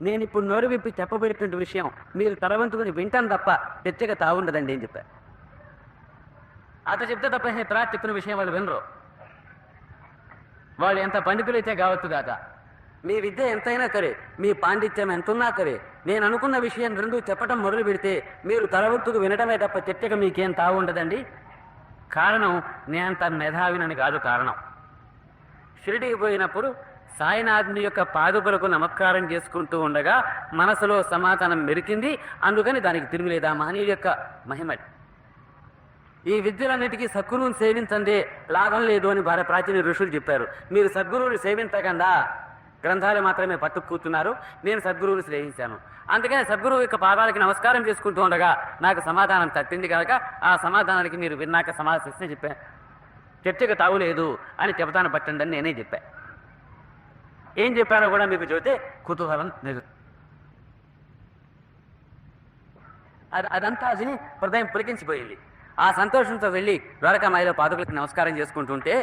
నేను ఇప్పుడు నోరు విప్పి చెప్పబోయేటువంటి విషయం మీరు తలవంతుకుని వింటాను తప్ప తెచ్చగా తాగుండదండి అని చెప్పారు. అతను చెప్తే తప్ప తర్వాత చెప్పిన విషయం వాళ్ళు వినరు. వాళ్ళు ఎంత పండితులైతే కావచ్చు కాక, మీ విద్య ఎంతైనా సరే, మీ పాండిత్యం ఎంతున్నా సరే, నేను అనుకున్న విషయం రెండు చెప్పటం మొదలు పెడితే మీరు తలవంతుకు వినటమే తప్ప తెచ్చగా మీకేం తాగుండదండి. కారణం నేనంత మేధావినని కాదు. కారణం షిరిడీకి పోయినప్పుడు సాయినాథుని యొక్క పాదుకలకు నమస్కారం చేసుకుంటూ ఉండగా మనసులో సమాధానం మెరికింది. అందుకని దానికి తిరుగులేదా మహనీయుడి యొక్క మహిమ. ఈ విద్యలన్నిటికీ సద్గురువుని సేవించండి, లాభం లేదు అని ప్రాచీన ఋషులు చెప్పారు. మీరు సద్గురువుని సేవించకుండా గ్రంథాలు మాత్రమే పట్టు కూర్చున్నారు. నేను సద్గురువుని సేవించాను. అందుకని సద్గురువు యొక్క పాదాలకి నమస్కారం చేసుకుంటూ ఉండగా నాకు సమాధానం తట్టింది కనుక ఆ సమాధానానికి మీరు విన్నాక సమాధానం చెప్పా. చర్చకు తావులేదు అని చెబుతాను పట్టండి అని నేనే చెప్పా. ఏం చెప్పారో కూడా మీకు చూస్తే కుతూహలం అదంతా అది హృదయం పులికించిపోయింది. ఆ సంతోషంతో వెళ్ళి ద్వారకామాయిలో పాదుకులకు నమస్కారం చేసుకుంటుంటే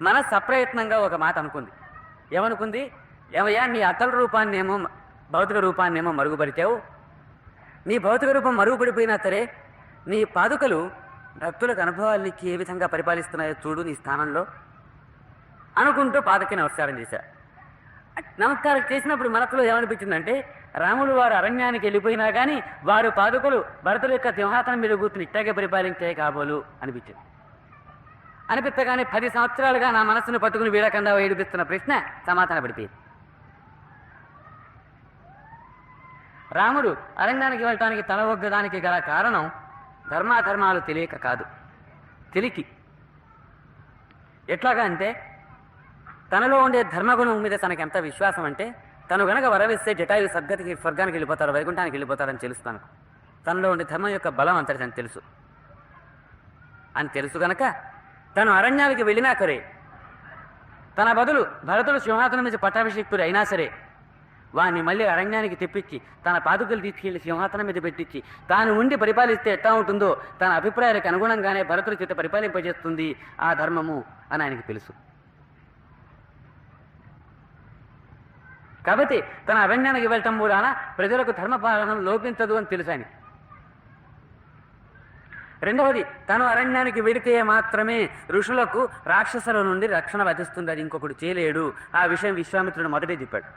మనసు అప్రయత్నంగా ఒక మాట అనుకుంది. ఏమనుకుంది? ఏమయ్యా, నీ అతల రూపాన్నేమో భౌతిక రూపాన్నేమో మరుగుపరిచావు. నీ భౌతిక రూపం మరుగుపడిపోయినా సరే నీ పాదుకలు భక్తులకు అనుభవాలకి ఏ విధంగా పరిపాలిస్తున్నాయో చూడు నీ స్థానంలో అనుకుంటూ పాదకి నమస్కారం చేశారు. నమస్కారం చేసినప్పుడు మనసులో ఏమనిపించిందంటే, రాముడు వారు అరణ్యానికి వెళ్ళిపోయినా కానీ వారు పాదుకలు భరతుల యొక్క సింహాసనం మీద కూర్చుని ఇట్టాగే పరిపాలించే కాబోలు అనిపించింది. అనిపించగానే 10 సంవత్సరాలుగా నా మనస్సును పట్టుకుని వీడకుండా ఏడిపిస్తున్న ప్రశ్న సమాధాన పడిపోయింది. రాముడు అరణ్యానికి వెళ్ళటానికి తల ఒగ్గడానికి గల కారణం ధర్మాధర్మాలు తెలియక కాదు, తెలికి. ఎట్లాగా అంటే తనలో ఉండే ధర్మగుణం మీద తనకి ఎంత విశ్వాసం అంటే, తను గనక వరవిస్తే జటాయు సద్గతికి స్వర్గానికి వెళ్ళిపోతారు, వైకుంఠానికి వెళ్ళిపోతారని తెలుసు. తనకు తనలో ఉండే ధర్మం యొక్క బలం అంతటి అని తెలుసు. అని తెలుసు గనక తను అరణ్యానికి వెళ్ళినా సరే తన బదులు భరతుడు సింహాసనం మీద పట్టాభిషిక్తుడు అయినా సరే వాడిని మళ్ళీ అరణ్యానికి తెప్పించి తన పాదుకలు తీసుకెళ్లి సింహాసనం మీద పెట్టించి తాను ఉండి పరిపాలిస్తే ఎట్లా ఉంటుందో తన అభిప్రాయాలకు అనుగుణంగానే భరతుడి చేత పరిపాలింపజేస్తుంది ఆ ధర్మము అని ఆయనకి తెలుసు. కాబట్టి తన అరణ్యానికి వెళ్ళటం కూడా ప్రజలకు ధర్మపాలన లోపించదు అని తెలుసు ఆయన. రెండవది, తను అరణ్యానికి వెడితే మాత్రమే ఋషులకు రాక్షసుల నుండి రక్షణ వధిస్తుంది, అది ఇంకొకటి చేయలేడు. ఆ విషయం విశ్వామిత్రుడు మొదటే చెప్పాడు.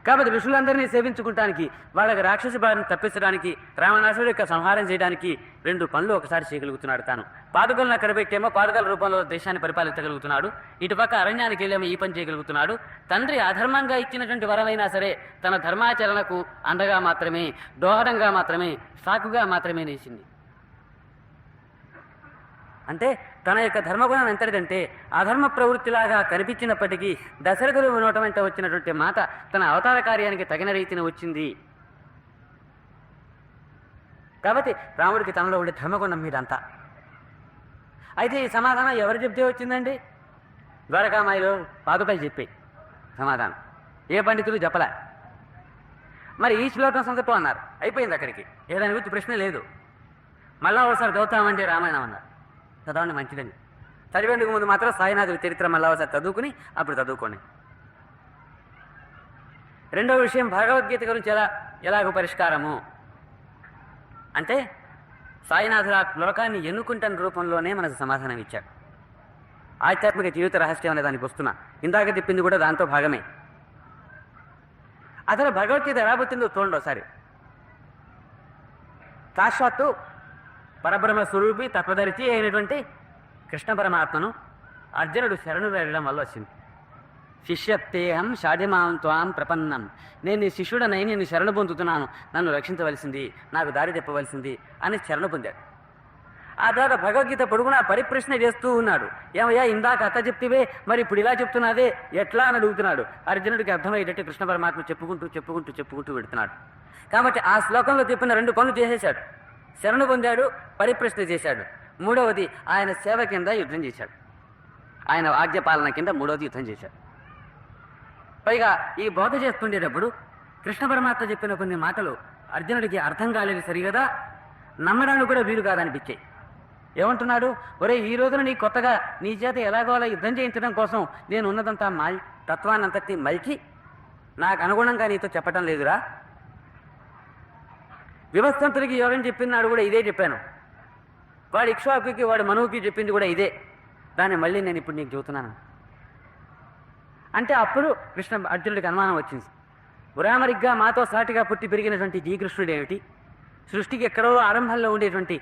కాబట్టి ఋషులందరినీ సేవించుకుంటానికి, వాళ్ళకి రాక్షస బారిని తప్పించడానికి, రావణాసురుడి యొక్క సంహారం చేయడానికి 2 పనులు ఒకసారి చేయగలుగుతున్నాడు. తాను పాదుకలను అక్కడ పెట్టేమో పాదుకల రూపంలో దేశాన్ని పరిపాలించగలుగుతున్నాడు, ఇటుపక్క అరణ్యానికి వెళ్ళేమో ఈ పని చేయగలుగుతున్నాడు. తండ్రి అధర్మంగా ఇచ్చినటువంటి వరమైనా సరే తన ధర్మాచరణకు అండగా మాత్రమే, దోహదంగా మాత్రమే, సాకుగా మాత్రమే నిలిచింది. అంటే తన యొక్క ధర్మగుణం ఎంతటిదంటే అధర్మ ప్రవృత్తిలాగా కనిపించినప్పటికీ దశరథుడు నోట వెంట వచ్చినటువంటి మాట తన అవతార కార్యానికి తగిన రీతిని వచ్చింది. కాబట్టి రాముడికి తనలో ఉండే ధర్మగుణం మీదంతా. అయితే ఈ సమాధానం ఎవరు చెప్తే వచ్చిందండి? ద్వారకామాయిలో పాదుకలు చెప్పే సమాధానం ఏ పండితులు చెప్పలే. మరి ఈ శ్లోకం సందర్భం అన్నారు, అయిపోయింది అక్కడికి. ఏదైనా గురించి ప్రశ్న లేదు. మళ్ళా ఒకసారి చదువుతామంటే రామాయణం అన్నారు. చదవండి, మంచిదండి. చదివేందుకు ముందు మాత్రం సాయినాథుడి చరిత్ర మళ్ళా ఒకసారి చదువుకుని అప్పుడు చదువుకోండి. రెండవ విషయం, భగవద్గీత గురించి ఎలాగో పరిష్కారము అంటే సాయినాథుడు ఆ లోకాన్ని ఎన్నుకుంటున్న రూపంలోనే మనకు సమాధానం ఇచ్చాడు. ఆధ్యాత్మిక జీవిత రహస్యం అనే దానికి వస్తున్నా, ఇందాక చెప్పింది కూడా దాంతో భాగమే. అసలు భగవద్గీత ఎలా పుట్టిందో చూడండి ఒకసారి. సాక్షాత్తు పరబ్రహ్మ స్వరూపి తత్వదర్శి అయినటువంటి కృష్ణ పరమాత్మను అర్జునుడు శరణు వేయడం వల్ల వచ్చింది. శిష్యత్తేహం షాఢ్యమాం త్వాం ప్రపన్నం, నేను నీ శిష్యుడనై నేను శరణు పొందుతున్నాను, నన్ను రక్షించవలసింది, నాకు దారి చెప్పవలసింది అని శరణు పొందాడు. ఆ తర్వాత భగవద్గీత పొడుగునా పరిప్రశ్న చేస్తూ ఉన్నాడు. ఏమయ్యా, ఇందాక అత్త చెప్తివే, మరి ఇప్పుడు ఇలా చెప్తున్నాదే ఎట్లా అని అడుగుతున్నాడు. అర్జునుడికి అర్థమయ్యేటట్టు కృష్ణ పరమాత్మ చెప్పుకుంటూ పెడుతున్నాడు. కాబట్టి ఆ శ్లోకంలో చెప్పిన 2 పనులు చేసేశాడు. శరణు పొందాడు, పరిప్రశ్న చేశాడు. మూడవది ఆయన సేవ కింద యుద్ధం చేశాడు. ఆయన ఆజ్ఞపాలన కింద మూడవది యుద్ధం చేశాడు. పైగా ఈ బోధ చేస్తుండేటప్పుడు కృష్ణ పరమాత్మ చెప్పిన కొన్ని మాటలు అర్జునుడికి అర్థం కాలేదు సరిగదా, నమ్మడానికి కూడా వీలు కాదనిపించాయి. ఏమంటున్నాడు? ఒరే, ఈ రోజున నీ కొత్తగా నీ చేత ఎలాగో అలా యుద్ధం చేయించడం కోసం నేను ఉన్నదంతా తత్వాన్నంతటి మలిచి నాకు అనుగుణంగా నీతో చెప్పటం లేదురా. వివస్వంతుడికి యోగం చెప్పినాడు కూడా ఇదే చెప్పాను, వాడు ఇక్ష్వాకుకి వాడు మనువుకి చెప్పింది కూడా ఇదే, దాన్ని మళ్ళీ నేను ఇప్పుడు నీకు చెబుతున్నాను అంటే అప్పుడు అర్జునుడికి అనుమానం వచ్చింది. ఉరామరిగ్గా మాతో సాటిగా పుట్టి పెరిగినటువంటి ఈ కృష్ణుడేమిటి, సృష్టికి ఎక్కడో ఆరంభంలో ఉండేటువంటి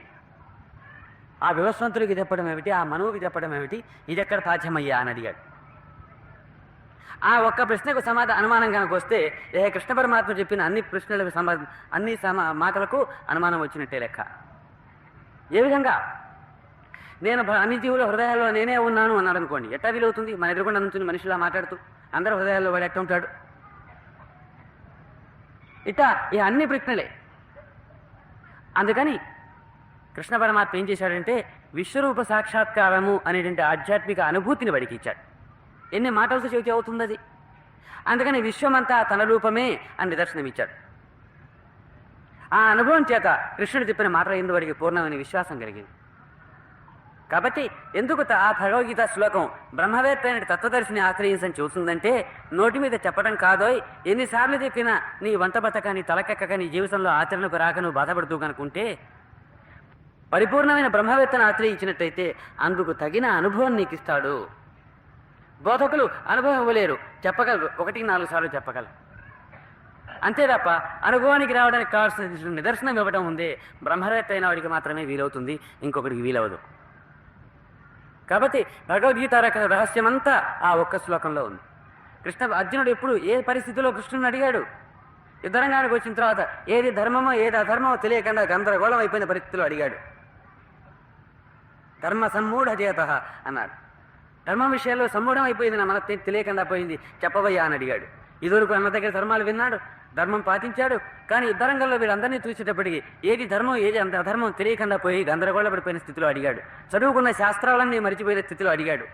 ఆ వివస్వంతుడికి చెప్పడం ఏమిటి, ఆ మనువుకి చెప్పడం ఏమిటి, ఇది ఎక్కడ సాధ్యమయ్యా అని అడిగాడు. ఆ ఒక్క ప్రశ్నకు అనుమానం కనుక వస్తే కృష్ణ పరమాత్మ చెప్పిన అన్ని ప్రశ్నలకు అన్ని మాటలకు అనుమానం వచ్చినట్టే లెక్క. ఏ విధంగా నేను అన్ని జీవుల హృదయాల్లో నేనే ఉన్నాను అన్నాడు అనుకోండి, ఎట్టా వీలవుతుంది? మన ఎదురుకుండా నుంచి మనిషిలా మాట్లాడుతూ అందరి హృదయాల్లో వాడు ఎట్ట ఉంటాడు? ఇట్టా ఈ అన్ని ప్రశ్నలే. అందుకని కృష్ణ పరమాత్మ ఏం చేశాడంటే విశ్వరూప సాక్షాత్కారము అనేటువంటి ఆధ్యాత్మిక అనుభూతిని వాడికి ఇచ్చాడు. ఎన్ని మాటలతో చెబితే అవుతుంది అది? అందుకని విశ్వమంతా తన రూపమే అని నిదర్శనం ఇచ్చాడు. ఆ అనుభవం చేత కృష్ణుడు చెప్పిన మాటల యందు వాడికి పూర్ణమైన విశ్వాసం కలిగింది. కాబట్టి ఎందుకు ఆ భగవద్గీత శ్లోకం బ్రహ్మవేత్త అనే తత్వదర్శిని ఆశ్రయించని చూస్తుందంటే నోటి మీద చెప్పడం కాదోయ్, ఎన్నిసార్లు చెప్పినా నీ వంట బతక నీ తలకెక్కక నీ జీవితంలో ఆచరణకు రాక నువ్వు బాధపడుతూ కనుకుంటే పరిపూర్ణమైన బ్రహ్మవేత్తను ఆశ్రయించినట్టయితే అందుకు తగిన అనుభవం నీకు ఇస్తాడు. బోధకులు అనుభవం ఇవ్వలేరు, చెప్పగలరు, 1-4 సార్లు చెప్పగలరు, అంతే తప్ప అనుభవానికి రావడానికి కావాల్సిన నిదర్శనం ఇవ్వడం ఉందే బ్రహ్మవేత్త అయిన వాడికి మాత్రమే వీలవుతుంది, ఇంకొకటికి వీలవదు. కాబట్టి భగవద్గీత రహస్యమంతా ఆ ఒక్క శ్లోకంలో ఉంది. అర్జునుడు ఎప్పుడు ఏ పరిస్థితిలో కృష్ణుని అడిగాడు? యుద్ధరంగానికి వచ్చిన తర్వాత ఏది ధర్మమో ఏది అధర్మమో తెలియకుండా గందరగోళం అయిపోయిన పరిస్థితిలో అడిగాడు. ధర్మ సమ్మూఢచేత అన్నాడు. ధర్మం విషయాల్లో సమ్మూఢం అయిపోయింది, నా మనకు తెలియకుండా పోయింది, చెప్పవయ్యా అని అడిగాడు. ఇదివరకు అన్న దగ్గర ధర్మాలు విన్నాడు, ధర్మం పాటించాడు. కానీ యుద్ధరంగంలో వీళ్ళందరినీ చూసేటప్పటికి ఏది ధర్మం ఏది అంత అధర్మం తెలియకుండా పోయి గందరగోళపడిపోయిన స్థితిలో అడిగాడు. చదువుకున్న శాస్త్రాలన్నీ మరిచిపోయిన స్థితిలో అడిగాడు.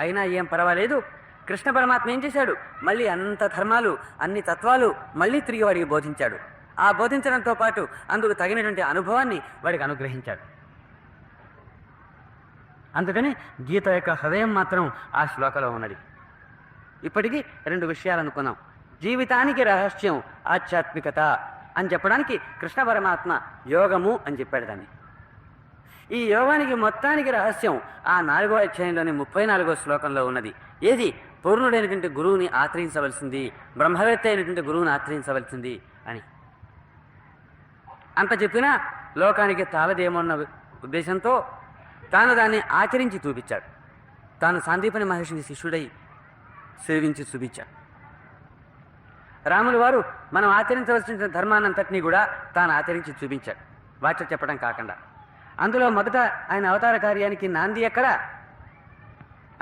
అయినా ఏం పర్వాలేదు, కృష్ణ పరమాత్మ ఏం చేశాడు? మళ్ళీ అంత ధర్మాలు అన్ని తత్వాలు మళ్ళీ తిరిగి వాడికి బోధించాడు. ఆ బోధించడంతో పాటు అందుకు తగినటువంటి అనుభవాన్ని వాడికి అనుగ్రహించాడు. అందుకని గీత యొక్క హృదయం మాత్రం ఆ శ్లోకంలో ఉన్నది. ఇప్పటికీ 2 విషయాలు అనుకున్నాం. జీవితానికి రహస్యం ఆధ్యాత్మికత అని చెప్పడానికి కృష్ణ పరమాత్మ యోగము అని చెప్పాడు దాన్ని. ఈ యోగానికి మొత్తానికి రహస్యం ఆ 4వ అధ్యాయంలోని 34వ శ్లోకంలో ఉన్నది. ఏది? పూర్ణుడైనటువంటి గురువుని ఆశ్రయించవలసింది, బ్రహ్మవేత్త అయినటువంటి గురువుని ఆశ్రయించవలసింది అని. అంత చెప్పినా లోకానికి తాళదేమన్న ఉద్దేశంతో తాను దాన్ని ఆచరించి చూపించాడు. తాను సాందీపని మహర్షిని శిష్యుడై సేవించి చూపించాడు. రాములు వారు మనం ఆచరించవలసిన ధర్మాన్నంతటినీ కూడా తాను ఆచరించి చూపించాడు, వాచ చెప్పడం కాకుండా. అందులో మొదట ఆయన అవతార కార్యానికి నాంది ఎక్కడ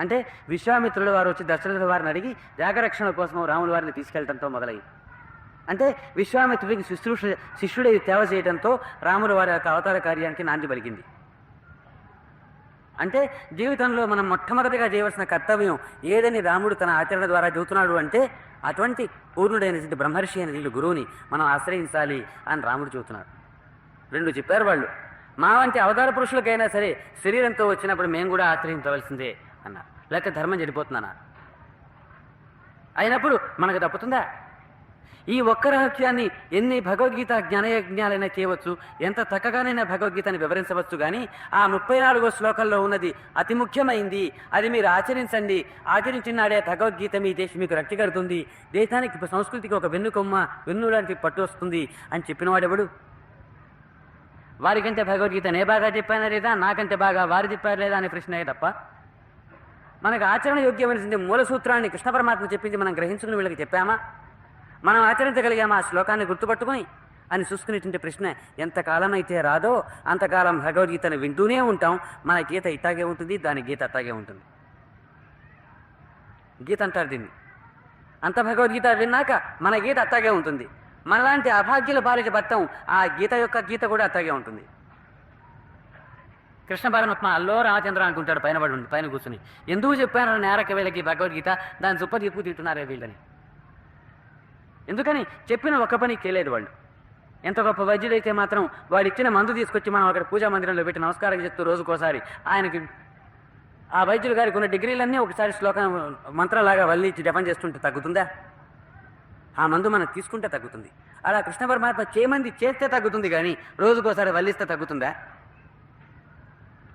అంటే విశ్వామిత్రుల వారు వచ్చి దశరథుల వారిని అడిగి జాగరక్షణ కోసం రాముల వారిని తీసుకెళ్లడంతో మొదలైంది. అంటే విశ్వామిత్రుడికి శిష్యుడై సేవ చేయడంతో రాముల వారి యొక్క అవతార కార్యానికి నాంది పలికింది. అంటే జీవితంలో మనం మొట్టమొదటిగా చేయవలసిన కర్తవ్యం ఏదని రాముడు తన ఆచరణ ద్వారా చెబుతున్నాడు అంటే అటువంటి పూర్ణుడైనటువంటి బ్రహ్మర్షి అయినటువంటి గురువుని మనం ఆశ్రయించాలి అని రాముడు చెబుతున్నాడు. 2 చెప్పారు వాళ్ళు. మా వంటి అవతార పురుషులకైనా సరే శరీరంతో వచ్చినప్పుడు మేము కూడా ఆశ్రయించవలసిందే అన్నారు. లేక ధర్మం చెడిపోతుందన్నా అయినప్పుడు మనకు తప్పుతుందా? ఈ ఒక్క రహస్యాన్ని ఎన్ని భగవద్గీత జ్ఞానయజ్ఞాలైనా చేయవచ్చు, ఎంత చక్కగానైనా భగవద్గీతని వివరించవచ్చు. కానీ ఆ 34వ శ్లోకంలో ఉన్నది అతి ముఖ్యమైంది. అది మీరు ఆచరించండి, ఆచరించినాడే భగవద్గీత మీ దేశం మీకు రక్ష కడుతుంది, దేశానికి సంస్కృతికి ఒక వెన్ను లాంటి పట్టు వస్తుంది అని చెప్పినవాడెవడు? వారికంటే భగవద్గీత నే బాగా చెప్పానా లేదా, నాకంటే బాగా వారు చెప్పారు లేదా అనే ప్రశ్నే తప్ప మనకు ఆచరణ యోగ్యమైనటువంటి మూల సూత్రాన్ని కృష్ణ పరమాత్మ చెప్పింది మనం గ్రహించుకుని వీళ్ళకి చెప్పామా? మనం ఆచరించగలిగామా ఆ శ్లోకాన్ని గుర్తుపట్టుకుని అని చూసుకునేటువంటి ప్రశ్న ఎంతకాలం అయితే రాదో అంతకాలం భగవద్గీతను వింటూనే ఉంటాం. మన గీత ఇట్టాగే ఉంటుంది, దాని గీత అట్టాగే ఉంటుంది. గీత అంటారు దీన్ని. అంత భగవద్గీత విన్నాక మన గీత అట్టాగే ఉంటుంది. మనలాంటి అభాగ్యుల బాలిక భర్తం ఆ గీత యొక్క గీత కూడా అట్టాగే ఉంటుంది. కృష్ణ పరమాత్మ అల్లో రామచంద్ర అనుకుంటాడు పైన కూర్చుని, ఎందుకు చెప్పాను నేరక వీళ్ళకి భగవద్గీత, దాని చుప్ప తిప్పుకు తింటున్నారే వీళ్ళని. ఎందుకని చెప్పిన ఒక్క పని చేయలేదు వాళ్ళు. ఎంత గొప్ప వైద్యుడైతే మాత్రం వాడు ఇచ్చిన మందు తీసుకొచ్చి మనం అక్కడ పూజా మందిరంలో పెట్టి నమస్కారం చేస్తూ రోజుకోసారి ఆయనకి ఆ వైద్యులు గారికి ఉన్న డిగ్రీలన్నీ ఒకసారి శ్లోకం మంత్రంలాగా వల్లించి జపం చేస్తుంటే తగ్గుతుందా? ఆ మందు మనం తీసుకుంటే తగ్గుతుంది. అలా కృష్ణ పరమాత్మ చేయమంది చేస్తే తగ్గుతుంది, కానీ రోజుకోసారి వల్లిస్తే తగ్గుతుందా?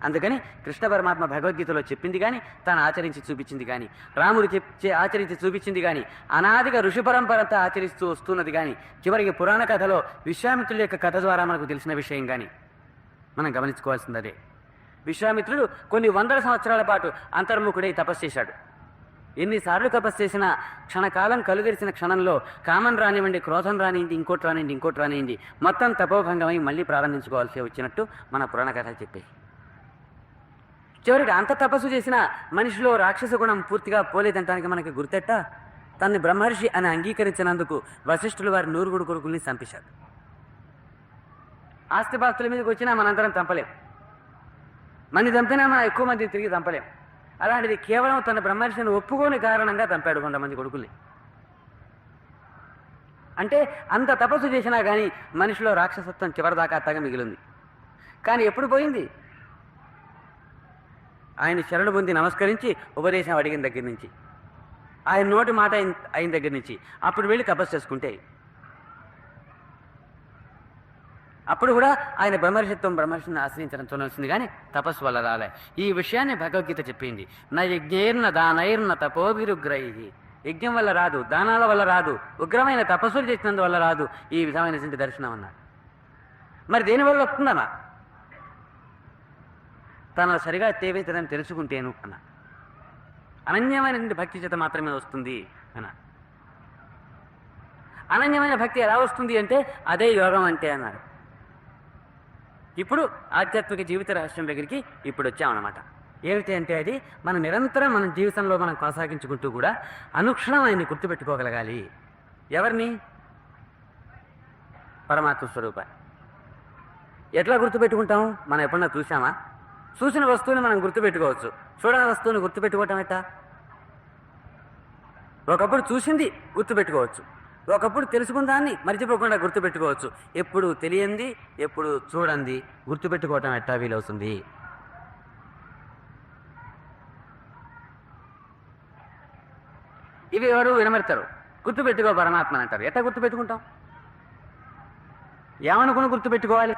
అందుకని కృష్ణ పరమాత్మ భగవద్గీతలో చెప్పింది కానీ తాను ఆచరించి చూపించింది కానీ, రాముడు ఆచరించి చూపించింది కానీ, అనాదిగా ఋషి పరంపరంతా ఆచరిస్తూ వస్తున్నది కానీ, చివరికి పురాణ కథలో విశ్వామిత్రుల యొక్క కథ ద్వారా మనకు తెలిసిన విషయం కానీ మనం గమనించుకోవాల్సింది అదే. విశ్వామిత్రుడు కొన్ని వందల సంవత్సరాల పాటు అంతర్ముఖుడై తపస్సు చేశాడు. ఎన్నిసార్లు తపస్సు చేసినా క్షణకాలం కలుగరిసిన క్షణంలో కామం రానివ్వండి, క్రోధం రానివ్వండి, ఇంకోటి రానివ్వండి మొత్తం తపోభంగమై మళ్ళీ ప్రారంభించుకోవాల్సి వచ్చినట్టు మన పురాణ కథలు చెప్పాయి. చివరికి అంత తపస్సు చేసిన మనిషిలో రాక్షస గుణం పూర్తిగా పోలేదంటానికి మనకి గుర్తెట్ట తన్ని బ్రహ్మర్షి అని అంగీకరించినందుకు వశిష్ఠులు వారి 100 కొడుకుల్ని చంపేశాడు. ఆస్తిపాస్తుల మీదకి వచ్చినా మనందరం చంపలేం, మంది చంపినా మనం ఎక్కువ మంది తిరిగి చంపలేం. అలాంటిది కేవలం తన బ్రహ్మర్షిని ఒప్పుకోని కారణంగా చంపాడు కొంతమంది కొడుకుల్ని. అంటే అంత తపస్సు చేసినా కానీ మనిషిలో రాక్షసత్వం చివరిదాకా అత్తగా మిగిలింది. కానీ ఎప్పుడు పోయింది? ఆయన శరణు పొంది నమస్కరించి ఉపదేశం అడిగిన దగ్గర నుంచి, ఆయన నోటి మాట అయిన దగ్గర నుంచి అప్పుడు వెళ్ళి తపస్సు చేసుకుంటే, అప్పుడు కూడా ఆయన బ్రహ్మర్షిని ఆశ్రయించడం చూడాల్సింది కానీ తపస్సు వల్ల రాలే. ఈ విషయాన్ని భగవద్గీత చెప్పింది. నా యజ్ఞైర్న దానైర్న తపోభిరుగ్రై. యజ్ఞం వల్ల రాదు, దానాల వల్ల రాదు, ఉగ్రమైన తపస్సులు చేసినందువల్ల రాదు ఈ విధమైనటువంటి దర్శనం అన్నారు. మరి దేనివల్ల వస్తుందన్నా? తను సరిగా తేవేతనని తెలుసుకుంటేను అన్న. అనన్యమైనటువంటి భక్తి చేత మాత్రమే వస్తుంది అన్న. అనన్యమైన భక్తి ఎలా వస్తుంది అంటే అదే యోగం అంటే అన్నారు. ఇప్పుడు ఆధ్యాత్మిక జీవిత రహస్యం దగ్గరికి ఇప్పుడు వచ్చామన్నమాట. ఏమిటి అంటే అది మనం నిరంతరం మన జీవితంలో మనం కొనసాగించుకుంటూ కూడా అనుక్షణం ఆయన్ని గుర్తుపెట్టుకోగలగాలి. ఎవరిని? పరమాత్మ స్వరూపాన్ని. ఎట్లా గుర్తుపెట్టుకుంటాం? మనం ఎప్పుడన్నా చూసామా? చూసిన వస్తువుని మనం గుర్తుపెట్టుకోవచ్చు, చూడని వస్తువుని గుర్తుపెట్టుకోవటం ఎట్టా? ఒకప్పుడు చూసింది గుర్తుపెట్టుకోవచ్చు, ఒకప్పుడు తెలుసుకున్న దాన్ని మర్చిపోకుండా గుర్తుపెట్టుకోవచ్చు. ఎప్పుడు తెలియంది, ఎప్పుడు చూడండి గుర్తుపెట్టుకోవటం ఎట్టా వీలవుతుంది? ఇవి ఎవరు వినమడతారు? గుర్తుపెట్టుకో పరమాత్మ అంటారు. ఎట్లా గుర్తుపెట్టుకుంటాం? ఏమనుకుని గుర్తుపెట్టుకోవాలి?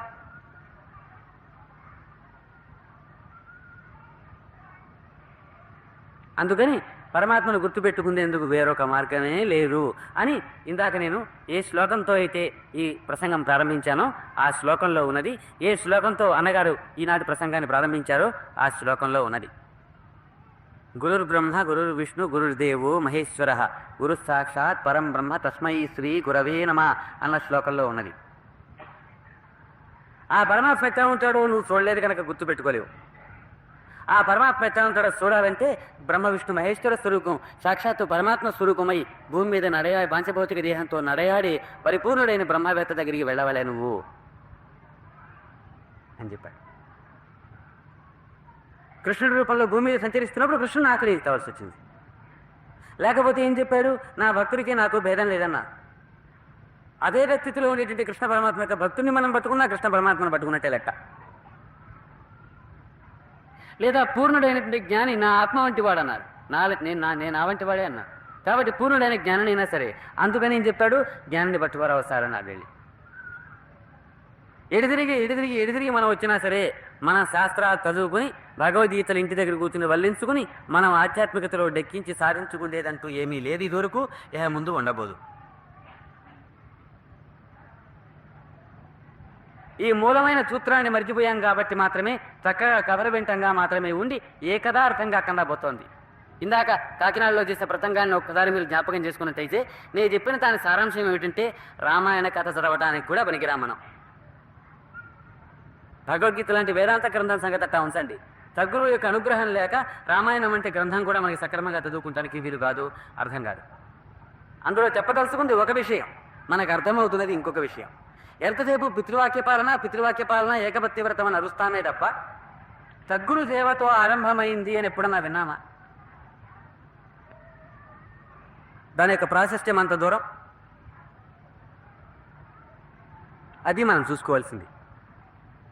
అందుకని పరమాత్మను గుర్తుపెట్టుకునేందుకు వేరొక మార్గమే లేదు అని ఇందాక నేను ఏ శ్లోకంతో అయితే ఈ ప్రసంగం ప్రారంభించానో ఆ శ్లోకంలో ఉన్నది. ఏ శ్లోకంతో అన్నగారు ఈనాటి ప్రసంగాన్ని ప్రారంభించారో ఆ శ్లోకంలో ఉన్నది. గురుర్ బ్రహ్మ గురుర్ విష్ణు గురుర్దేవో మహేశ్వర గురు సాక్షాత్ పరం బ్రహ్మ తస్మై శ్రీ గురవే నమః అన్న శ్లోకంలో ఉన్నది. ఆ పరమాత్మ ఎట్లా ఉంటాడో నువ్వు చూడలేదు కనుక గుర్తుపెట్టుకోలేవు. ఆ పరమాత్మ ఎట్లా ఉంటాడో చూడాలంటే బ్రహ్మ విష్ణు మహేశ్వర స్వరూపం సాక్షాత్తు పరమాత్మ స్వరూపమై భూమి మీద నడయాడి పాంచభౌతిక దేహంతో నడయాడి పరిపూర్ణుడైన బ్రహ్మవేత్త దగ్గరికి వెళ్ళవలే నువ్వు అని చెప్పాడు. కృష్ణుడి రూపంలో భూమి మీద సంచరిస్తున్నప్పుడు కృష్ణుని ఆశ్రయించవలసి వచ్చింది. లేకపోతే ఏం చెప్పాడు? నా భక్తుడికి నాకు భేదం లేదన్నా. అదే స్థితిలో ఉండేటువంటి కృష్ణ పరమాత్మ యొక్క భక్తుడిని మనం పట్టుకున్నా కృష్ణ పరమాత్మను పట్టుకున్నట్టే లెక్క. లేదా పూర్ణుడైనటువంటి జ్ఞాని నా ఆత్మ వంటి వాడు అన్నారు. నేను ఆ వంటి వాడే అన్నారు. కాబట్టి పూర్ణుడైన జ్ఞానైనా సరే అందుకని ఏం చెప్పాడు? జ్ఞానాన్ని పట్టువారు అవసరన్నారు. వెళ్ళి ఎడితిరిగి మనం వచ్చినా సరే మన శాస్త్రాలు చదువుకుని భగవద్గీతలు ఇంటి దగ్గర కూర్చుని వల్లించుకుని మనం ఆధ్యాత్మికతలో డెక్కించి సాధించుకునేదంటూ ఏమీ లేదు. ఇదివరకు ముందు ఉండబోదు. ఈ మూలమైన సూత్రాన్ని మర్చిపోయాం కాబట్టి మాత్రమే చక్కగా కవరబెంటంగా మాత్రమే ఉండి ఏకదార్థంగా అక్కడ పోతోంది. ఇందాక కాకినాడలో చేసే ప్రసంగాన్ని ఒక్కసారి మీరు జ్ఞాపకం చేసుకున్నట్టయితే నేను చెప్పిన దాని సారాంశం ఏమిటంటే రామాయణ కథ చదవడానికి కూడా పనికిరా. మనం భగవద్గీత లాంటి వేదాంత గ్రంథం సంగతి అట్టా ఉంచండి. సద్గురువు యొక్క అనుగ్రహం లేక రామాయణం అంటే గ్రంథం కూడా మనకి సక్రమంగా చదువుకుంటానికి వీలు కాదు, అర్థం కాదు. అందులో చెప్పదలుచుకుంది ఒక విషయం, మనకు అర్థమవుతున్నది ఇంకొక విషయం. ఎంతసేపు పితృవాక్య పాలన ఏకపత్య వ్రతం అని అరుస్తామే తప్ప సద్గురు సేవతో ఆరంభమైంది అని ఎప్పుడన్నా విన్నామా? దాని యొక్క ప్రాశస్త్యం అంత దూరం. అది మనం చూసుకోవాల్సింది.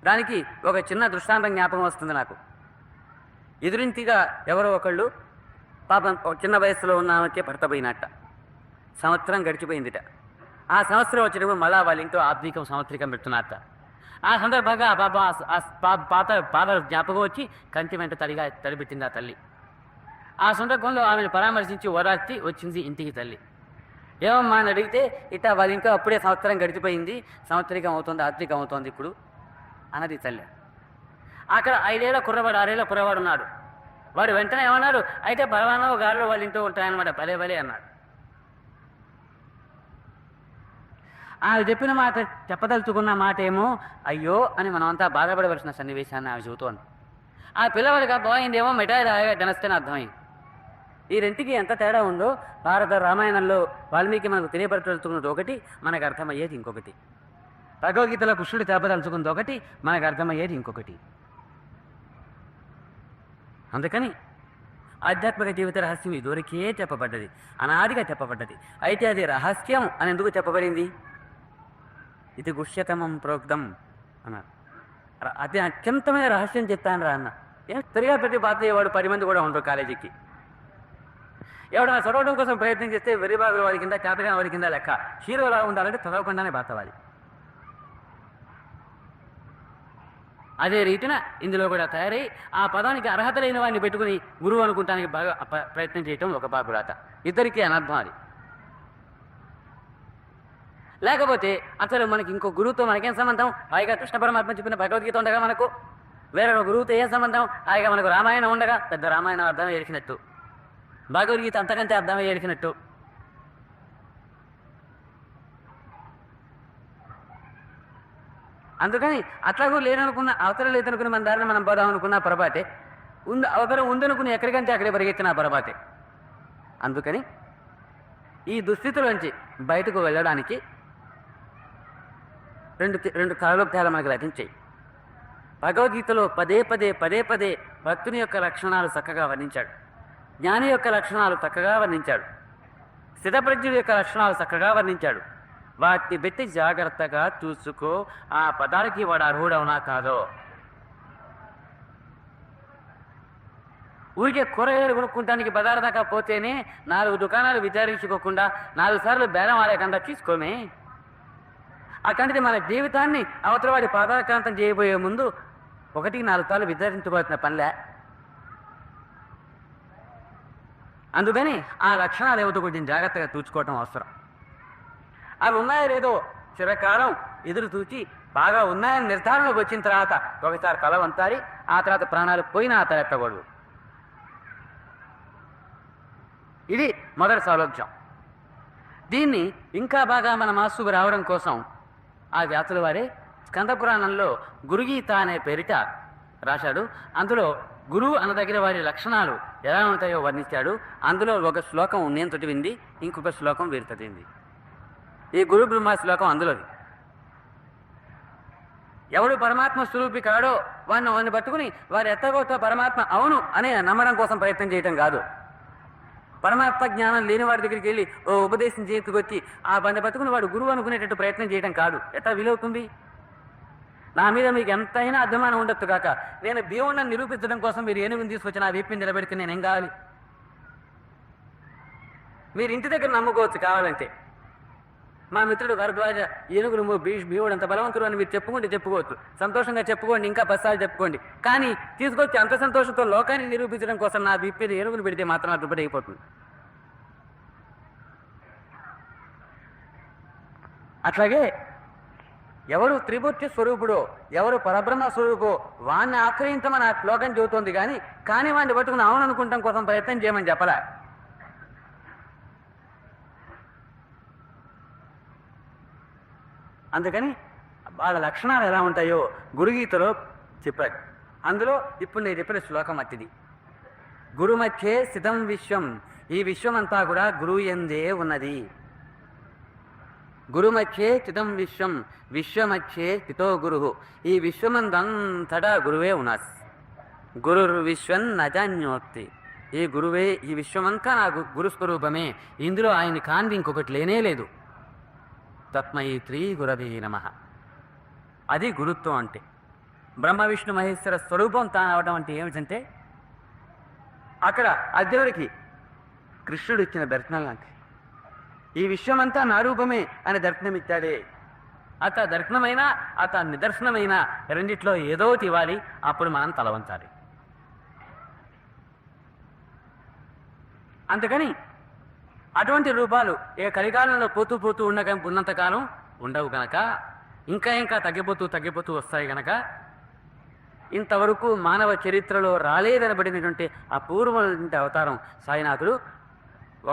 దానికి ఒక చిన్న దృష్టాంతం జ్ఞాపకం వస్తుంది నాకు. ఎదురింటిగా ఎవరో ఒకళ్ళు పాపం ఒక చిన్న వయసులో ఉన్నామకే భర్త పోయినట్ట. సంవత్సరం గడిచిపోయిందిట. ఆ సంవత్సరం వచ్చినప్పుడు మళ్ళా వాళ్ళ ఇంట్లో ఆత్మీకం సంవత్సరికం పెడుతున్నట్ట. ఆ సందర్భంగా ఆ పాత జ్ఞాపకం వచ్చి కంటి వెంట తడిపెట్టింది ఆ తల్లి. ఆ సందర్భంలో ఆమెను పరామర్శించి ఓదార్చి వచ్చింది ఇంటికి తల్లి. ఏమమ్మా అని అడిగితే ఇట్లా వాళ్ళ ఇంట్లో అప్పుడే సంవత్సరం గడిచిపోయింది, సంవత్సరికం అవుతుంది, ఆత్మికం అవుతుంది ఇప్పుడు అన్నది తల్లి. అక్కడ 5 ఏళ్ల కుర్రవాడు 6 ఏళ్ల కుర్రవాడు ఉన్నాడు. వాడు వెంటనే ఏమన్నాడు, అయితే బలవానో గారిలో వాళ్ళ ఇంట్లో ఉంటాయన్నమాట, భలే భలే అన్నాడు. ఆమె చెప్పిన మాట, చెప్పదలుచుకున్న మాట ఏమో అయ్యో అని మనమంతా బాధపడవలసిన సన్నివేశాన్ని ఆమె చెబుతోంది. ఆ పిల్లవాడికి అర్థమైందేమో మిఠాయి రాయగా ధనస్తేనే అర్థమైంది. ఈ రెంటికి ఎంత తేడా ఉందో భారత రామాయణంలో వాల్మీకి మనకు తెలియపరచదలుచుకున్నది ఒకటి, మనకు అర్థమయ్యేది ఇంకొకటి. భగవద్గీతలో కృష్ణుడు చెప్పదలుచుకున్నది ఒకటి, మనకు అర్థమయ్యేది ఇంకొకటి. అందుకని ఆధ్యాత్మిక జీవిత రహస్యం ఇదివరకే చెప్పబడ్డది, అనాదిగా చెప్పబడ్డది. అయితే అది రహస్యం అని ఎందుకు చెప్పబడింది? ఇది గుహ్యతమం ప్రోక్తం అన్నారు. అది అత్యంతమైన రహస్యం చెప్తాను రా అన్న. సరిగా పెట్టి బాధ అయ్యేవాడు 10 మంది కూడా ఉండరు కాలేజీకి. ఎవడన్నా చదవడం కోసం ప్రయత్నం చేస్తే వెర్రిబాగుల వాడి కింద, చేతగాని వాడి కింద లెక్క. హీరోలా ఉండాలంటే చదవకుండానే బాధవాలి. అదే రీతిన ఇందులో కూడా తయారై ఆ పదానికి అర్హత లేని వాడిని పెట్టుకుని గురువు అనుకుంటానికి బాగా ప్రయత్నం చేయటం ఒక బాబురాత. ఇద్దరికీ అనర్థం అది. లేకపోతే అసలు మనకి ఇంకో గురువుతో మనకేం సంబంధం? హాయిగా కృష్ణ పరమాత్మ చెప్పిన భగవద్గీత ఉండగా మనకు వేరొక గురువుతో ఏం సంబంధం? హాయిగా మనకు రామాయణం ఉండగా పెద్ద రామాయణం అర్థమే ఏడిచినట్టు, భగవద్గీత అంతకంటే అర్థమే ఏడిచినట్టు. అందుకని అట్లాగూ లేననుకున్న, అవసరం లేదనుకుని మన దారిని మనం పోదాం అనుకున్న పొరపాటే, అవసరం ఉందనుకుని ఎక్కడికంటే అక్కడే పరిగెత్తిన పొరపాటే. అందుకని ఈ దుస్థితిలోంచి బయటకు వెళ్ళడానికి రెండు కళలోక్తాలు మనకు లభించాయి. భగవద్గీతలో పదే పదే భక్తుని యొక్క లక్షణాలు చక్కగా వర్ణించాడు, జ్ఞాని యొక్క లక్షణాలు చక్కగా వర్ణించాడు, స్థితప్రజ్ఞుడి యొక్క లక్షణాలు చక్కగా వర్ణించాడు. వాటిని పెట్టి జాగ్రత్తగా చూసుకో, ఆ పదాలకి వాడు అర్హుడవునా కాదో. ఊరికే కూరగాయలు కొనుక్కుంటానికి బజారు దాకా పోతేనే 4 దుకాణాలు విచారించుకోకుండా 4 సార్లు బేరం ఆడకుండా తీసుకోమే. అట్లాంటిది మన జీవితాన్ని అవతలవాడి పాదాక్రాంతం చేయబోయే ముందు 1-4 సార్లు విచారించుకోవాల్సిన పనిలే. అందుకని ఆ లక్షణాలు ఏమిటో కొంచెం జాగ్రత్తగా చూసుకోవటం అవసరం. అవి ఉన్నాయో లేదో చిరకాలం ఎదురు చూచి బాగా ఉన్నాయని నిర్ధారణలోకి వచ్చిన తర్వాత ఒకసారి కల వంచాలి. ఆ తర్వాత ప్రాణాలు పోయినా ఆ తలెత్తకూడదు. ఇది మొదటి సౌలభ్యం. దీన్ని ఇంకా బాగా మన మనస్సుకు రావడం కోసం ఆ వ్యాసుల వారే స్కంద పురాణంలో గురుగీత అనే పేరిట రాశాడు. అందులో గురువు అనదగిన వారి లక్షణాలు ఎలా ఉంటాయో వర్ణించాడు. అందులో ఒక శ్లోకం నేను చదివింది, ఇంకొక శ్లోకం వీరు చదివింది. ఈ గురు బ్రహ్మ శ్లోకం అందులోది. ఎవడు పరమాత్మ స్వరూపి కాడో వాడిని పట్టుకుని వారి ఎత్తగోతో పరమాత్మ అవును అనే నమ్మడం కోసం ప్రయత్నం చేయటం కాదు. పరమాత్మ జ్ఞానం లేని వాడి దగ్గరికి వెళ్ళి ఓ ఉపదేశం చేసుకొచ్చి ఆ బండి పట్టుకుని వాడు గురువు అనుకునేటట్టు ప్రయత్నం చేయడం కాదు. ఎట్లా వీలవుతుంది? నా మీద మీకు ఎంతైనా అభిమానం ఉండొచ్చు కాక నేను దేవుణ్ణి నిరూపించడం కోసం మీరు ఏనుగుని తీసుకొచ్చి నా వీపుని నిలబెడితే నేనేం కావాలి? మీరు ఇంటి దగ్గర నమ్ముకోవచ్చు కావాలంటే. మా మిత్రుడు భరద్వాజ ఏనుగులు భీముడు అంత బలవంతుడు అని మీరు చెప్పుకోవచ్చు, సంతోషంగా చెప్పుకోండి, ఇంకా 10 సార్లు చెప్పుకోండి. కానీ తీసుకొచ్చి అంత సంతోషంతో లోకాన్ని నిరూపించడం కోసం నా వీపు ఏనుగులు పెడితే మాత్రం నా దుబ్బడి అయిపోతుంది. అట్లాగే ఎవరు త్రిమూర్తి స్వరూపుడో, ఎవరు పరబ్రహ్మ స్వరూపో వాడిని ఆశ్రయించమని ఆ శ్లోకం చెబుతోంది. కానీ వాడిని పట్టుకుని అవును అనుకుంటాం కోసం ప్రయత్నం చేయమని చెప్పలే. అందుకని వాళ్ళ లక్షణాలు ఎలా ఉంటాయో గురుగీతలో చెప్పాడు. అందులో ఇప్పుడు నేను చెప్పిన శ్లోకం అట్టిది. గురుమధ్యే స్థితం విశ్వం, ఈ విశ్వం అంతా కూడా గురువు యందే ఉన్నది. గురుమధ్యే స్థితం విశ్వం, విశ్వమధ్యే స్థితో గురు, ఈ విశ్వమందంతటా గురువే ఉన్నారు. గురుర్ విశ్వం నజాన్యోక్తి, ఈ గురువే, ఈ విశ్వమంతా నా గురుస్వరూపమే, ఇందులో ఆయన కాంతి ఇంకొకటి లేనే లేదు. తస్మై శ్రీ గురవే నమః. అది గురుత్వం అంటే. బ్రహ్మ విష్ణు మహేశ్వర స్వరూపం తాను అవడం అంటే ఏమిటంటే, అక్కడ అర్జునుడికి కృష్ణుడు ఇచ్చిన దర్శనం లాంటి ఈ విశ్వమంతా నా రూపమే అని దర్శనమిచ్చాడే. అత దర్శనమైనా అత నిదర్శనమైనా రెండిట్లో ఏదో ఒకటి ఇవ్వాలి. అప్పుడు మనం తలవంచాలి. అందుకని అటువంటి రూపాలు ఏ కలికాలంలో పోతూ పోతూ ఉన్నంతకాలం ఉండవు గనక, ఇంకా ఇంకా తగ్గిపోతూ వస్తాయి గనక, ఇంతవరకు మానవ చరిత్రలో రాలేదనబడినటువంటి అపూర్వమైనటువంటి అవతారం సాయినాథుడు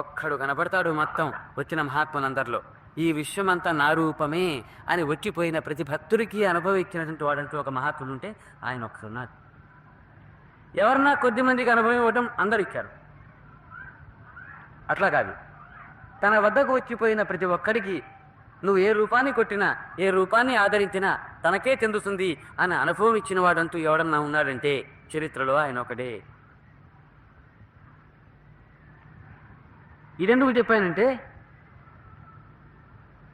ఒక్కడు కనబడతాడు. మొత్తం వచ్చిన మహాత్ములందరిలో ఈ విశ్వమంతా నా రూపమే అని వచ్చిపోయిన ప్రతి భక్తుడికి అనుభవించినటువంటి వాడంటూ ఒక మహాత్ముడు ఉంటే ఆయన ఒక్కడున్నాడు. ఎవరన్నా కొద్ది మందికి అనుభవం ఇవ్వడం అందరూ ఇచ్చారు. అట్లా కాదు, తన వద్దకు వచ్చిపోయిన ప్రతి ఒక్కడికి నువ్వు ఏ రూపాన్ని కొట్టినా ఏ రూపాన్ని ఆదరించినా తనకే చెందుతుంది అని అనుభవం ఇచ్చిన వాడంటూ ఎవడన్నా ఉన్నాడంటే చరిత్రలో ఆయన ఒకడే. ఇదెందుకు చెప్పానంటే,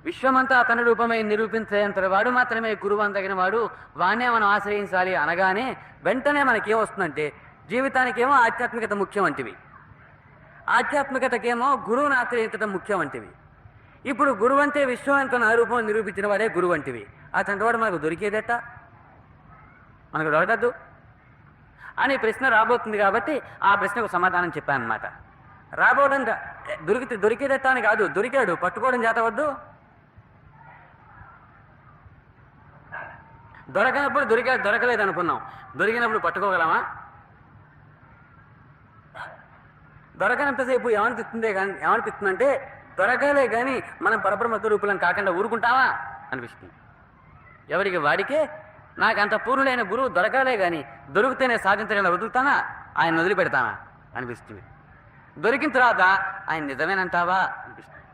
విశ్వమంతా అతని రూపమై నిరూపించేంత వాడు మాత్రమే గురువు అందగిన వాడు, వాణ్ణే మనం ఆశ్రయించాలి అనగానే వెంటనే మనకేం వస్తుందంటే, జీవితానికేమో ఆధ్యాత్మికత ముఖ్యం వంటివి, ఆధ్యాత్మికతకేమో గురువుని ఆశ్రయించడం ముఖ్యం వంటివి. ఇప్పుడు గురువు అంటే విశ్వం ఎంత నా రూపం నిరూపించిన వాడే గురువు వంటివి. అతని వాడు మనకు దొరికేదట, మనకు దొరకద్దు అని ప్రశ్న రాబోతుంది. కాబట్టి ఆ ప్రశ్నకు సమాధానం చెప్పాను అనమాట. రాబోవడం దొరికేదట అని కాదు, దొరికాడు, పట్టుకోవడం చేతవద్దు. దొరకనప్పుడు దొరకలేదు అనుకున్నాం, దొరికినప్పుడు పట్టుకోగలమా? దొరకనంతసేపు ఏమనిపిస్తుందంటే, దొరకలే కానీ మనం పరబ్రహ్మ రూపులను కాకుండా ఊరుకుంటావా అనిపిస్తుంది. ఎవరికి వాడికే నాకు అంత పూర్ణులైన గురువు దొరకలే కానీ దొరికితేనే సాధించగల వదులుతానా, ఆయన వదిలిపెడతానా అనిపిస్తుంది. దొరికిన తర్వాత ఆయన నిజమేనంటావా అనిపిస్తుంది.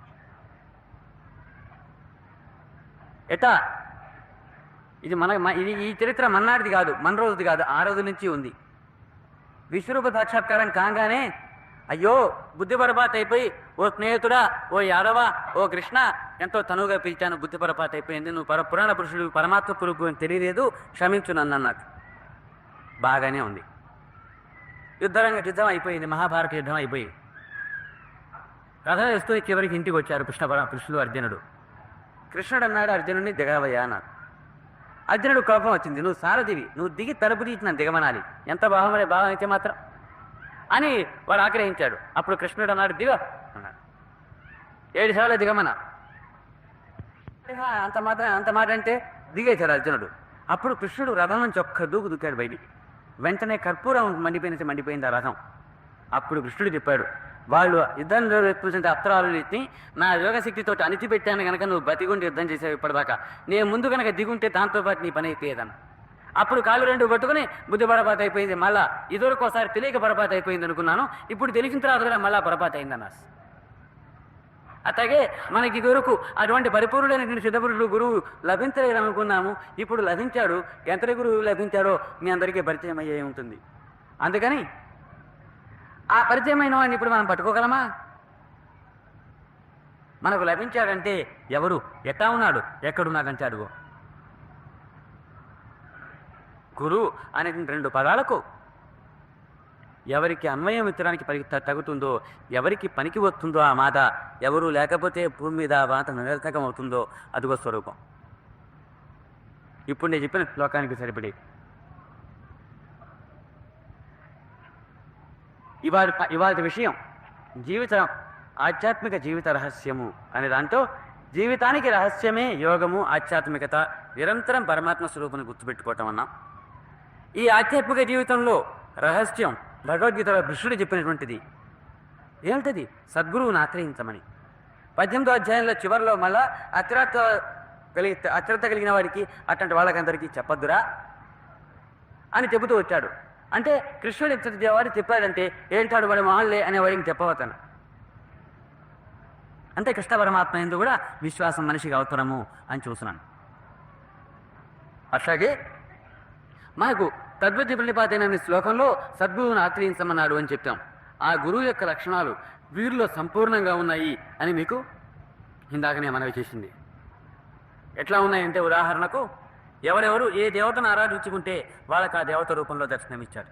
ఎట్టా ఇది ఈ చరిత్ర మన్నాడిది కాదు, మన రోజుది కాదు, ఆ రోజు నుంచి ఉంది. విశ్వరూప సాక్షాత్కారం కాగానే అయ్యో బుద్ధి పొరపాటు అయిపోయి, ఓ స్నేహితుడా, ఓ యాదవ, ఓ కృష్ణ, ఎంతో తనువుగా పిలిచాను, బుద్ధి పొరపాటు అయిపోయింది, నువ్వు పురాణ పురుషుడు పరమాత్మ పురుగు అని తెలియలేదు, క్షమించు నన్ను అన్నట్టు. బాగానే ఉంది. యుద్ధం అయిపోయింది, మహాభారత యుద్ధం అయిపోయింది. కథ వేస్తూ చివరికి ఇంటికి వచ్చారు కృష్ణుడు అర్జునుడు. కృష్ణుడు అన్నాడు అర్జునుడిని దిగవయ్యా అన్నాడు. అర్జునుడు కోపం వచ్చింది, నువ్వు సారథివి, నువ్వు దిగి తలుపు తీసి నన్ను దిగమనాలి, ఎంత భావం అయితే మాత్రం అని వాడు ఆగ్రహించాడు. అప్పుడు కృష్ణుడు అన్నాడు దిగ అన్నాడు. 7 సార్లు దిగమన్నా. అంత మాట అంటే దిగేశాడు అర్జునుడు. అప్పుడు కృష్ణుడు రథం నుంచి ఒక్క దూకు దుక్కాడు బయటికి. వెంటనే కర్పూరం మండిపోయింది ఆ రథం. అప్పుడు కృష్ణుడు చెప్పాడు, వాళ్ళు యుద్ధంలో ఎత్తుకుంటే అస్త్రాలని నా యోగశక్తితో అణిచిపెట్టాను కనుక నువ్వు బతిగుండి యుద్ధం చేసావు ఇప్పటిదాకా, నేను ముందు కనుక దిగుంటే దాంతోపాటు నీ పని అయిపోయేదన్న. అప్పుడు కాళ్ళు 2 పట్టుకుని బుద్ధి పొరపాటు అయిపోయింది, మళ్ళా ఇదివరకు ఒకసారి తెలియక పొరపాటు అయిపోయింది అనుకున్నాను, ఇప్పుడు తెలిసిన తర్వాత కూడా మళ్ళా పొరపాటు అయిందన్న. అట్లాగే మనకి గురుకు అటువంటి పరిపూర్ణుడైన సిద్ధపురుషుడు గురువు లభించలేదనుకున్నాము, ఇప్పుడు లభించాడు. ఎంతటి గురువు లభించాడో మీ అందరికీ పరిచయం అయ్యే ఉంటుంది. అందుకని ఆ పరిచయమైన వాడిని ఇప్పుడు మనం పట్టుకోగలమా? మనకు లభించాడంటే ఎవరు, ఎట్టా ఉన్నాడు, ఎక్కడున్నాడంటే అడుగు. గురువు అనే 2 పదాలకు ఎవరికి అన్వయం ఇచ్చడానికి తగుతుందో, ఎవరికి పనికి వస్తుందో ఆ మాట, ఎవరు లేకపోతే భూమి మీద ఆ మాట నిరర్థకం అవుతుందో అదిగో స్వరూపం. ఇప్పుడు నేను చెప్పిన శ్లోకానికి సరిపడి ఇవాళ విషయం జీవితం, ఆధ్యాత్మిక జీవిత రహస్యము అనే దాంతో జీవితానికి రహస్యమే యోగము, ఆధ్యాత్మికత, నిరంతరం పరమాత్మ స్వరూపాన్ని గుర్తుపెట్టుకోవటం అన్నాం. ఈ ఆధ్యాత్మిక జీవితంలో రహస్యం భగవద్గీతలో కృష్ణుడు చెప్పినటువంటిది ఏమిటది? సద్గురువుని ఆశ్రయించమని. 18వ అధ్యాయంలో చివరిలో మళ్ళా అశ్రద్ధ కలిగిన వాడికి అట్లాంటి వాళ్ళకందరికీ చెప్పద్దురా అని చెబుతూ వచ్చాడు. అంటే కృష్ణుడు ఎంత వాడు చెప్పాడంటే ఏంటాడు వాడి మహల్లే అనే వాడికి చెప్పవతను. అంటే కృష్ణ పరమాత్మ ఎందు కూడా విశ్వాసం మనిషికి అవసరము అని చూస్తున్నాను. అట్లాగే మనకు తద్విద్య ప్రణిపాతైన శ్లోకంలో సద్గురువుని ఆశ్రయించమన్నాడు అని చెప్తాం. ఆ గురువు యొక్క లక్షణాలు వీరిలో సంపూర్ణంగా ఉన్నాయి అని మీకు ఇందాకనే మనవి చేసింది. ఎట్లా ఉన్నాయంటే, ఉదాహరణకు ఎవరెవరు ఏ దేవతను ఆరాధించుకుంటే వాళ్ళకి ఆ దేవత రూపంలో దర్శనమిచ్చాడు.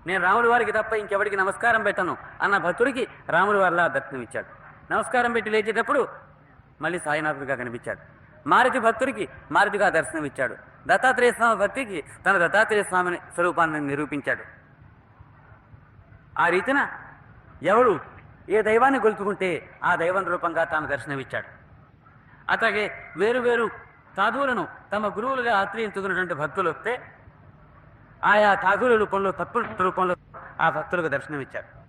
నేను రాముడి వారికి తప్ప ఇంకెవరికి నమస్కారం పెట్టను అన్న భక్తుడికి రాముడి వారిలా దర్శనమిచ్చాడు. నమస్కారం పెట్టి లేచేటప్పుడు మళ్ళీ సాయినాథుడిగా కనిపించాడు. మారుతి భక్తుడికి మారుతిగా దర్శనమిచ్చాడు. దత్తాత్రేయ స్వామి భక్తికి తన దత్తాత్రేయ స్వామిని స్వరూపాన్ని నిరూపించాడు. ఆ రీతిన ఎవడు ఏ దైవాన్ని గొలుచుకుంటే ఆ దైవం రూపంగా తాను దర్శనమిచ్చాడు. అట్లాగే వేరు వేరు సాధువులను తమ గురువులుగా ఆశ్రయించుకున్నటువంటి భక్తులు వస్తే ఆయా సాధువుల రూపంలో తత్వ రూపంలో ఆ భక్తులకు దర్శనమిచ్చాడు.